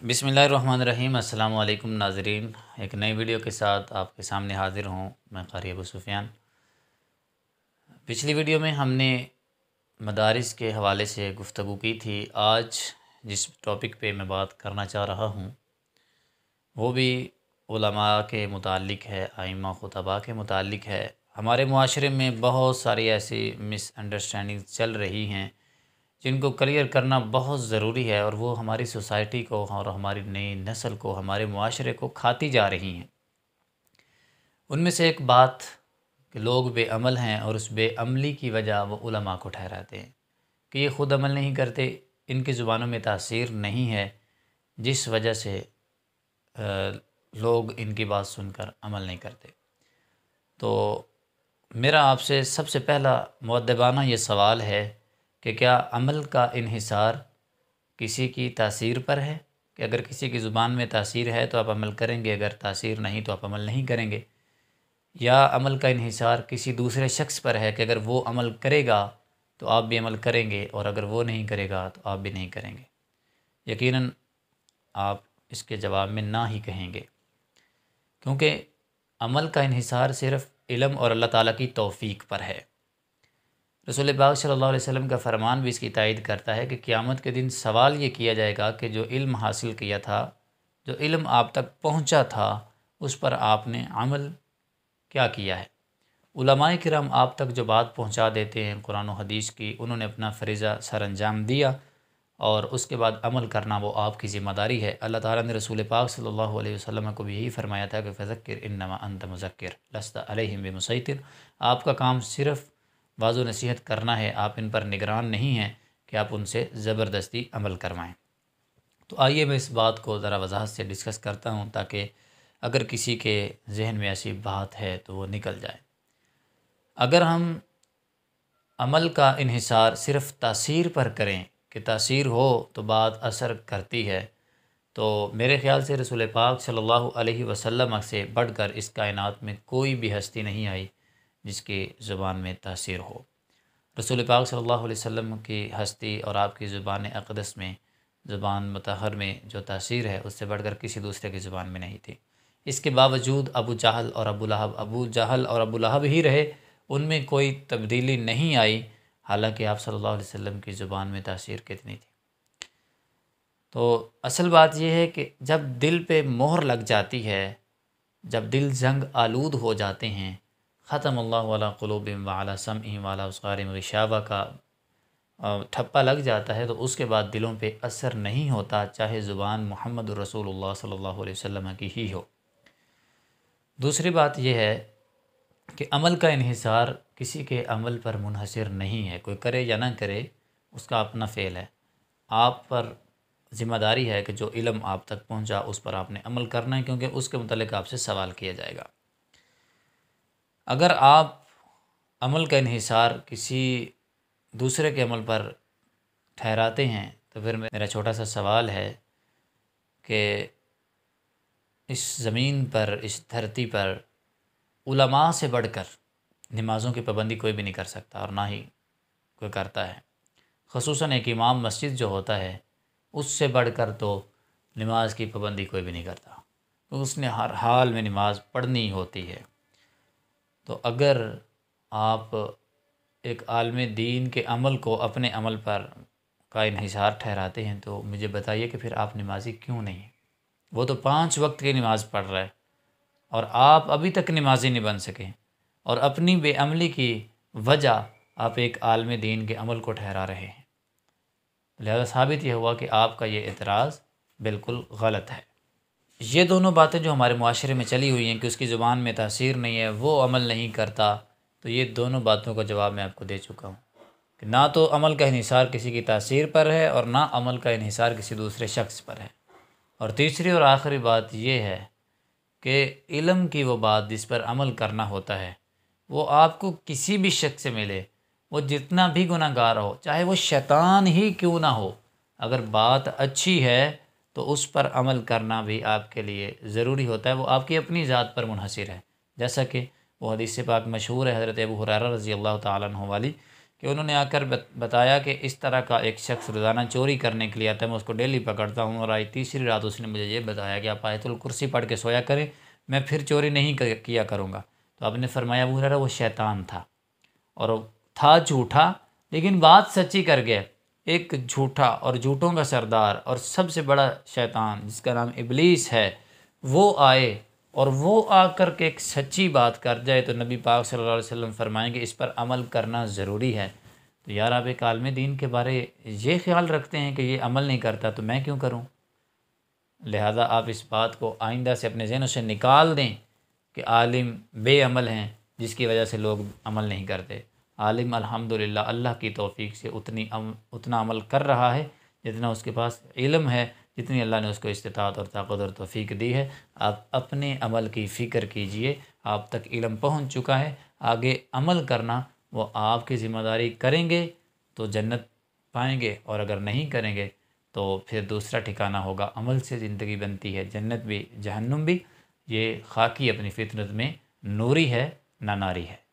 بسم اللہ الرحمن الرحیم۔ السلام علیکم ناظرین، ایک نئی ویڈیو کے ساتھ آپ کے سامنے حاضر ہوں۔ میں قاری ابو سفیان۔ پچھلی ویڈیو میں ہم نے مدارس کے حوالے سے گفتگو کی تھی۔ آج جس ٹاپک پہ میں بات کرنا چاہ رہا ہوں وہ بھی علماء کے متعلق ہے، ائمہ خطباء کے متعلق ہے۔ ہمارے معاشرے میں بہت ساری ایسی مس انڈرسٹینڈنگ چل رہی ہیں جن کو کلیئر کرنا بہت ضروری ہے، اور وہ ہماری سوسائٹی کو اور ہماری نئی نسل کو، ہمارے معاشرے کو کھاتی جا رہی ہیں۔ ان میں سے ایک بات کہ لوگ بے عمل ہیں، اور اس بے عملی کی وجہ وہ علماء کو ٹھہراتے ہیں کہ یہ خود عمل نہیں کرتے، ان کی زبانوں میں تاثیر نہیں ہے، جس وجہ سے لوگ ان کی بات سن کر عمل نہیں کرتے۔ تو میرا آپ سے سب سے پہلا مؤدبانہ یہ سوال ہے کہ کیا عمل کا انحصار کسی کی تاثیر پر ہے، کہ اگر کسی کی زبان میں تاثیر ہے تو آپ عمل کریں گے، اگر تاثیر نہیں تو آپ عمل نہیں کریں گے؟ یا عمل کا انحصار کسی دوسرے شخص پر ہے کہ اگر وہ عمل کرے گا تو آپ بھی عمل کریں گے، اور اگر وہ نہیں کرے گا تو آپ بھی نہیں کریں گے؟ یقیناً آپ اس کے جواب میں نہ ہی کہیں گے، کیونکہ عمل کا انحصار صرف علم اور اللہ تعالیٰ کی توفیق پر ہے۔ رسول پاک صلی اللہ علیہ وسلم کا فرمان بھی اس کی تائید کرتا ہے کہ قیامت کے دن سوال یہ کیا جائے گا کہ جو علم حاصل کیا تھا، جو علم آپ تک پہنچا تھا، اس پر آپ نے عمل کیا کیا ہے؟ علماء کرام آپ تک جو بات پہنچا دیتے ہیں قرآن و حدیث کی، انہوں نے اپنا فریضہ سر انجام دیا، اور اس کے بعد عمل کرنا وہ آپ کی ذمہ داری ہے۔ اللہ تعالیٰ نے رسول پاک صلی اللہ علیہ وسلم کو بھی یہی فرمایا تھا کہ فذکر انما انت مذکر لست علیہم بمسیطر، آپ کا کام صرف واعظ و نصیحت کرنا ہے، آپ ان پر نگران نہیں ہیں کہ آپ ان سے زبردستی عمل کروائیں۔ تو آئیے میں اس بات کو ذرا وضاحت سے ڈسکس کرتا ہوں، تاکہ اگر کسی کے ذہن میں ایسی بات ہے تو وہ نکل جائے۔ اگر ہم عمل کا انحصار صرف تاثیر پر کریں کہ تاثیر ہو تو بات اثر کرتی ہے، تو میرے خیال سے رسول پاک صلی اللہ علیہ وسلم سے بڑھ کر اس کائنات میں کوئی بھی ہستی نہیں آئی جس کی زبان میں تاثیر ہو۔ رسول پاک صلی اللہ علیہ وسلم کی ہستی اور آپ کی زبان اقدس میں، زبان مطہر میں جو تاثیر ہے، اس سے بڑھ کر کسی دوسرے کی زبان میں نہیں تھی۔ اس کے باوجود ابو جہل اور ابو لہب ہی رہے، ان میں کوئی تبدیلی نہیں آئی، حالانکہ آپ صلی اللہ علیہ وسلم کی زبان میں تاثیر کتنی تھی۔ تو اصل بات یہ ہے کہ جب دل پہ مہر لگ جاتی ہے، جب دل زنگ آلود ہو جاتے ہیں، ختم اللہ علی قلوبہم وعلی سمعہم وعلی ابصارہم غشاوہ کا ٹھپا لگ جاتا ہے، تو اس کے بعد دلوں پہ اثر نہیں ہوتا، چاہے زبان محمد رسول اللہ صلی اللہ علیہ وسلم کی ہی ہو۔ دوسری بات یہ ہے کہ عمل کا انحصار کسی کے عمل پر منحصر نہیں ہے، کوئی کرے یا نہ کرے اس کا اپنا فعل ہے۔ آپ پر ذمہ داری ہے کہ جو علم آپ تک پہنچا اس پر آپ نے عمل کرنا ہے، کیونکہ اس کے متعلق آپ سے سوال کیا جائے گا۔ اگر آپ عمل کا انحصار کسی دوسرے کے عمل پر ٹھہراتے ہیں تو پھر میرا چھوٹا سا سوال ہے کہ اس زمین پر، اس دھرتی پر علماء سے بڑھ کر نمازوں کی پابندی کوئی بھی نہیں کر سکتا، اور نہ ہی کوئی کرتا ہے۔ خصوصاً ایک امام مسجد جو ہوتا ہے، اس سے بڑھ کر تو نماز کی پابندی کوئی بھی نہیں کرتا، تو اس نے ہر حال میں نماز پڑھنی ہوتی ہے۔ تو اگر آپ ایک عالم دین کے عمل کو اپنے عمل پر کا انحصار ٹھہراتے ہیں تو مجھے بتائیے کہ پھر آپ نمازی کیوں نہیں ہیں؟ وہ تو 5 وقت کی نماز پڑھ رہا ہے، اور آپ ابھی تک نمازی نہیں بن سکے، اور اپنی بے عملی کی وجہ آپ ایک عالم دین کے عمل کو ٹھہرا رہے ہیں۔ لہذا ثابت یہ ہوا کہ آپ کا یہ اعتراض بالکل غلط ہے۔ یہ دونوں باتیں جو ہمارے معاشرے میں چلی ہوئی ہیں کہ اس کی زبان میں تاثیر نہیں ہے، وہ عمل نہیں کرتا، تو یہ دونوں باتوں کا جواب میں آپ کو دے چکا ہوں کہ نہ تو عمل کا انحصار کسی کی تاثیر پر ہے، اور نہ عمل کا انحصار کسی دوسرے شخص پر ہے۔ اور تیسری اور آخری بات یہ ہے کہ علم کی وہ بات جس پر عمل کرنا ہوتا ہے، وہ آپ کو کسی بھی شخص سے ملے، وہ جتنا بھی گناہ گار ہو، چاہے وہ شیطان ہی کیوں نہ ہو، اگر بات اچھی ہے تو اس پر عمل کرنا بھی آپ کے لیے ضروری ہوتا ہے۔ وہ آپ کی اپنی ذات پر منحصر ہے، جیسا کہ وہ حدیث پاک مشہور ہے حضرت ابو ہریرہ رضی اللہ تعالیٰ عنہ والی، کہ انہوں نے آ کر بتایا کہ اس طرح کا ایک شخص روزانہ چوری کرنے کے لیے آتا ہے، میں اس کو ڈیلی پکڑتا ہوں، اور آج تیسری رات اس نے مجھے یہ بتایا کہ آپ آیت الکرسی پڑھ کے سویا کریں، میں پھر چوری نہیں کیا کروں گا۔ تو آپ نے فرمایا ابو ہریرہ وہ شیطان تھا، اور تھا جھوٹا لیکن بات سچی کر گیا۔ ایک جھوٹا اور جھوٹوں کا سردار اور سب سے بڑا شیطان جس کا نام ابلیس ہے، وہ آئے اور وہ آ کر کے ایک سچی بات کر جائے تو نبی پاک صلی اللہ علیہ وسلم فرمائیں کہ اس پر عمل کرنا ضروری ہے۔ تو یار آپ ایک عالم دین کے بارے یہ خیال رکھتے ہیں کہ یہ عمل نہیں کرتا تو میں کیوں کروں؟ لہذا آپ اس بات کو آئندہ سے اپنے ذہنوں سے نکال دیں کہ عالم بے عمل ہیں جس کی وجہ سے لوگ عمل نہیں کرتے۔ عالم الحمدللہ اللہ کی توفیق سے اتنا عمل کر رہا ہے جتنا اس کے پاس علم ہے، جتنی اللہ نے اس کو استطاعت اور طاقت اور توفیق دی ہے۔ آپ اپنے عمل کی فکر کیجئے، آپ تک علم پہنچ چکا ہے، آگے عمل کرنا وہ آپ کی ذمہ داری، کریں گے تو جنت پائیں گے، اور اگر نہیں کریں گے تو پھر دوسرا ٹھکانہ ہوگا۔ عمل سے زندگی بنتی ہے، جنت بھی جہنم بھی۔ یہ خاکی اپنی فطرت میں نوری ہے نہ ناری ہے۔